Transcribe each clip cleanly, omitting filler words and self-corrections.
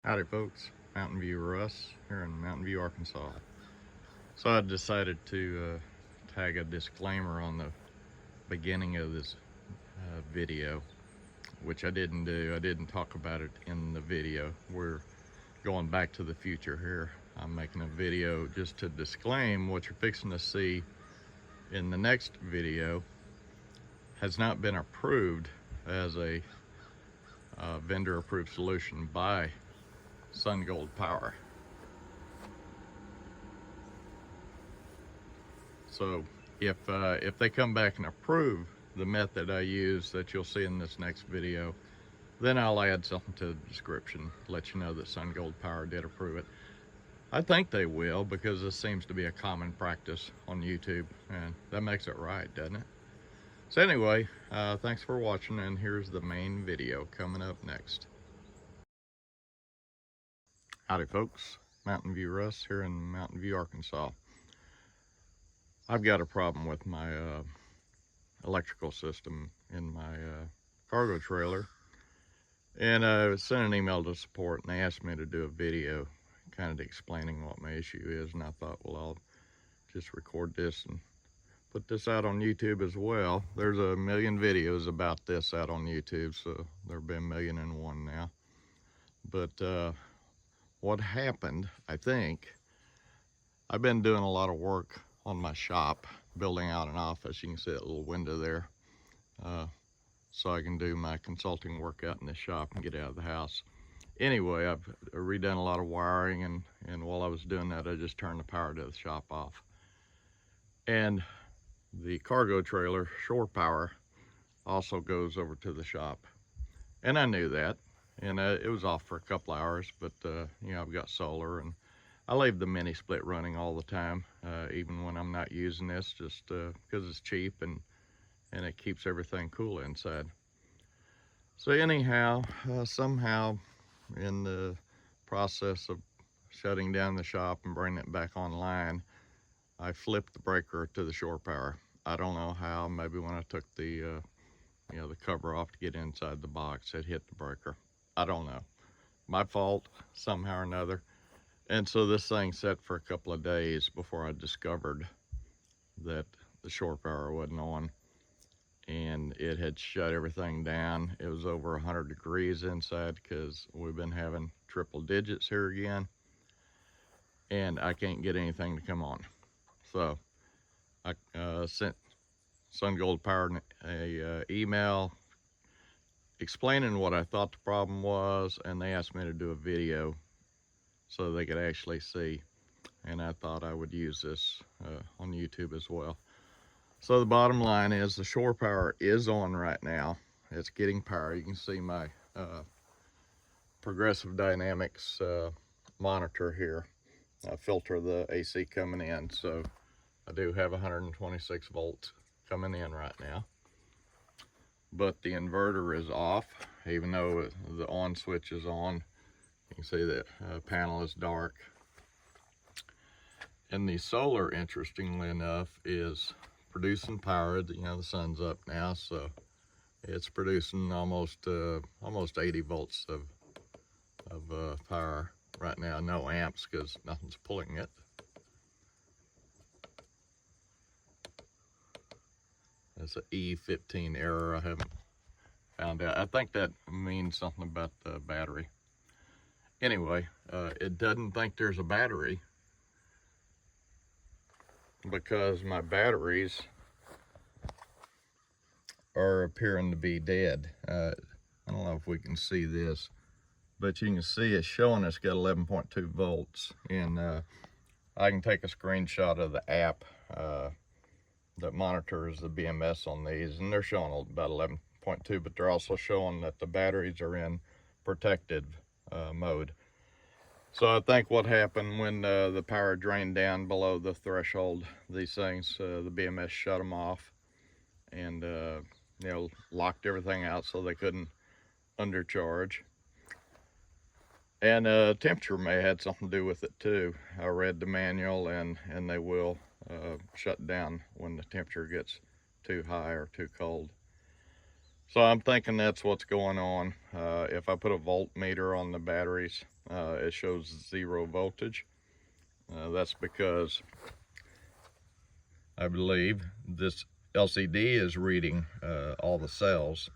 Howdy folks, Mountain View Russ here in Mountain View, Arkansas. So I decided to tag a disclaimer on the beginning of this video, which I didn't do. I didn't talk about it in the video. We're going back to the future here. I'm making a video just to disclaim what you're fixing to see in the next video has not been approved as a vendor approved solution by Sungoldpower. So if they come back and approve the method I use that you'll see in this next video, then I'll add something to the description, let you know that Sungoldpower did approve it. I think they will, because this seems to be a common practice on YouTube, and that makes it right, doesn't it? So anyway, thanks for watching, and here's the main video coming up next. Howdy folks, Mountain View Russ here in Mountain View, Arkansas. I've got a problem with my electrical system in my cargo trailer, and I sent an email to support, and they asked me to do a video kind of explaining what my issue is, and I thought, well, I'll just record this and put this out on YouTube as well. There's a million videos about this out on YouTube, so there'll be 1,000,001 now. But what happened, I think, I've been doing a lot of work on my shop, building out an office. You can see that little window there, so I can do my consulting work out in the shop and get out of the house. Anyway, I've redone a lot of wiring, and while I was doing that, I just turned the power to the shop off. And the cargo trailer, shore power, also goes over to the shop. And I knew that, and it was off for a couple hours, but you know, I've got solar, and I leave the mini split running all the time, even when I'm not using this, just because it's cheap and it keeps everything cool inside. So anyhow, somehow in the process of shutting down the shop and bringing it back online, I flipped the breaker to the shore power. I don't know how. Maybe when I took the you know, the cover off to get inside the box, it hit the breaker. I don't know. My fault somehow or another. And so this thing sat for a couple of days before I discovered that the shore power wasn't on, and it had shut everything down. It was over 100 degrees inside, because we've been having triple digits here again, and I can't get anything to come on. So I sent Sungoldpower a email explaining what I thought the problem was, and they asked me to do a video so they could actually see, and I thought I would use this on YouTube as well. So the bottom line is the shore power is on right now. It's getting power. You can see my progressive dynamics monitor here. I filter the AC coming in, so I do have 126 volts coming in right now. But the inverter is off, even though the on switch is on. You can see that panel is dark. And the solar, interestingly enough, is producing power. You know, the sun's up now, so it's producing almost 80 volts of power right now. No amps, because nothing's pulling it. It's an E15 error. I haven't found out. I think that means something about the battery. Anyway, it doesn't think there's a battery, because my batteries are appearing to be dead. I don't know if we can see this, but you can see it's showing it's got 11.2 volts, and I can take a screenshot of the app that monitors the BMS on these, and they're showing about 11.2, but they're also showing that the batteries are in protected mode. So I think what happened when the power drained down below the threshold, these things, the BMS shut them off, and you know, locked everything out so they couldn't undercharge. And temperature may have had something to do with it too. I read the manual, and they will shut down when the temperature gets too high or too cold. So I'm thinking that's what's going on. If I put a voltmeter on the batteries, it shows 0 voltage. That's because I believe this LCD is reading all the cells,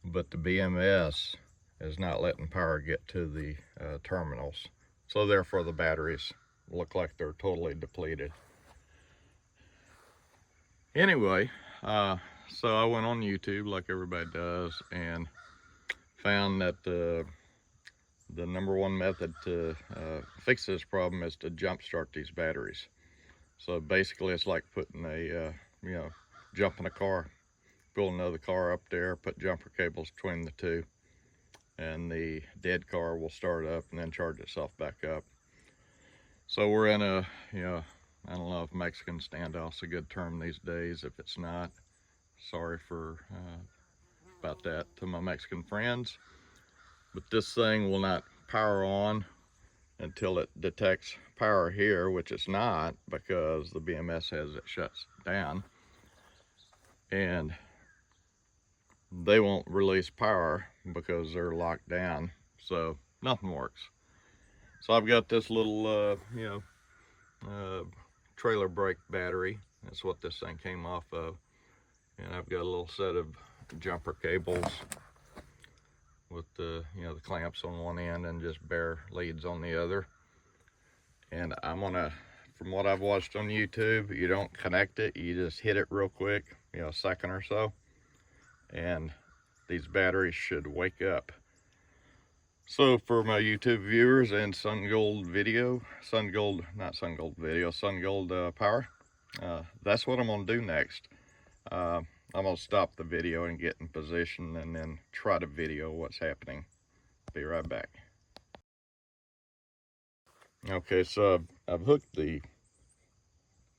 but the BMS is not letting power get to the terminals. So therefore the batteries look like they're totally depleted. Anyway, so I went on YouTube like everybody does and found that the #1 method to fix this problem is to jump start these batteries. So basically it's like putting a, jumping a car, pull another car up there, put jumper cables between the two, and the dead car will start up and then charge itself back up. So we're in a, I don't know if Mexican standoff's a good term these days. If it's not, sorry for about that to my Mexican friends. But this thing will not power on until it detects power here, which it's not because the BMS has it shut down. And they won't release power because they're locked down. So nothing works. So I've got this little, trailer brake battery. That's what this thing came off of. And I've got a little set of jumper cables with the, the clamps on one end and just bare leads on the other. And I'm gonna, from what I've watched on YouTube, you don't connect it, you just hit it real quick, a second or so, and these batteries should wake up. So for my YouTube viewers and Sungold Power, that's what I'm gonna do next. I'm gonna stop the video and get in position and then try to video what's happening. Be right back. Okay, so I've hooked the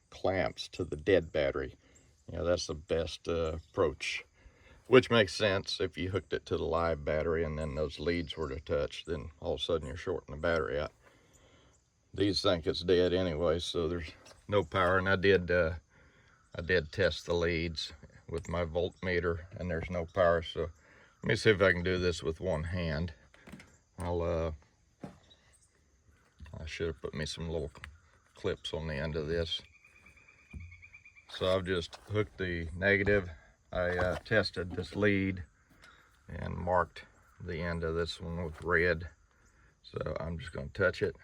clamps to the dead battery. That's the best approach, which makes sense. If you hooked it to the live battery and then those leads were to touch, then all of a sudden you're shorting the battery out. These think it's dead anyway, so there's no power. And I did test the leads with my voltmeter, and there's no power. So let me see if I can do this with one hand. I should have put me some little clips on the end of this. So I've just hooked the negative. I tested this lead and marked the end of this one with red. So I'm just going to touch it.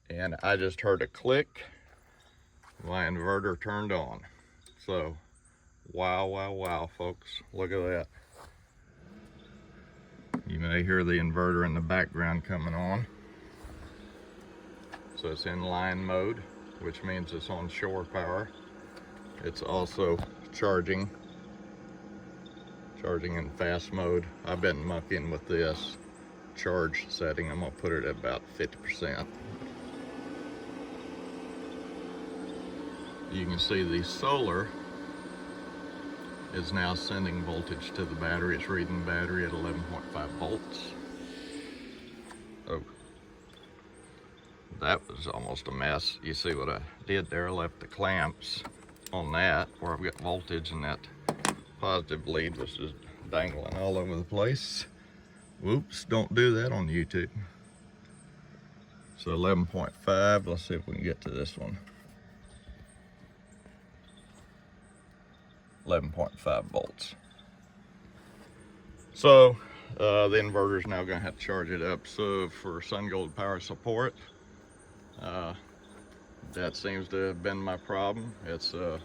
And I just heard a click. My inverter turned on. So wow, wow, wow, folks. Look at that. You may hear the inverter in the background coming on. So it's in line mode, which means it's on shore power. It's also charging in fast mode. I've been mucking with this charge setting. I'm gonna put it at about 50%. You can see the solar is now sending voltage to the battery. It's reading the battery at 11.5 volts. Oh, that was almost a mess. You see what I did there? I left the clamps on that where I've got voltage, and that positive lead was just dangling all over the place. Whoops, don't do that on YouTube. So 11.5, let's see if we can get to this one. 11.5 volts. So the inverter is now going to have to charge it up. So for Sungoldpower support, that seems to have been my problem. It's a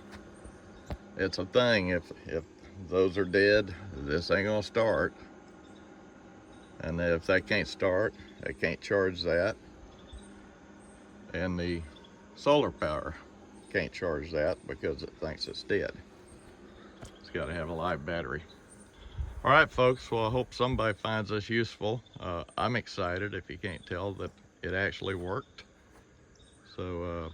thing. If those are dead, this ain't gonna start. And if that can't start, they can't charge that. And the solar power can't charge that because it thinks it's dead. It's got to have a live battery. All right, folks. Well, I hope somebody finds this useful. I'm excited, if you can't tell, that it actually worked. So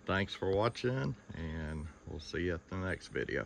thanks for watching, and we'll see you at the next video.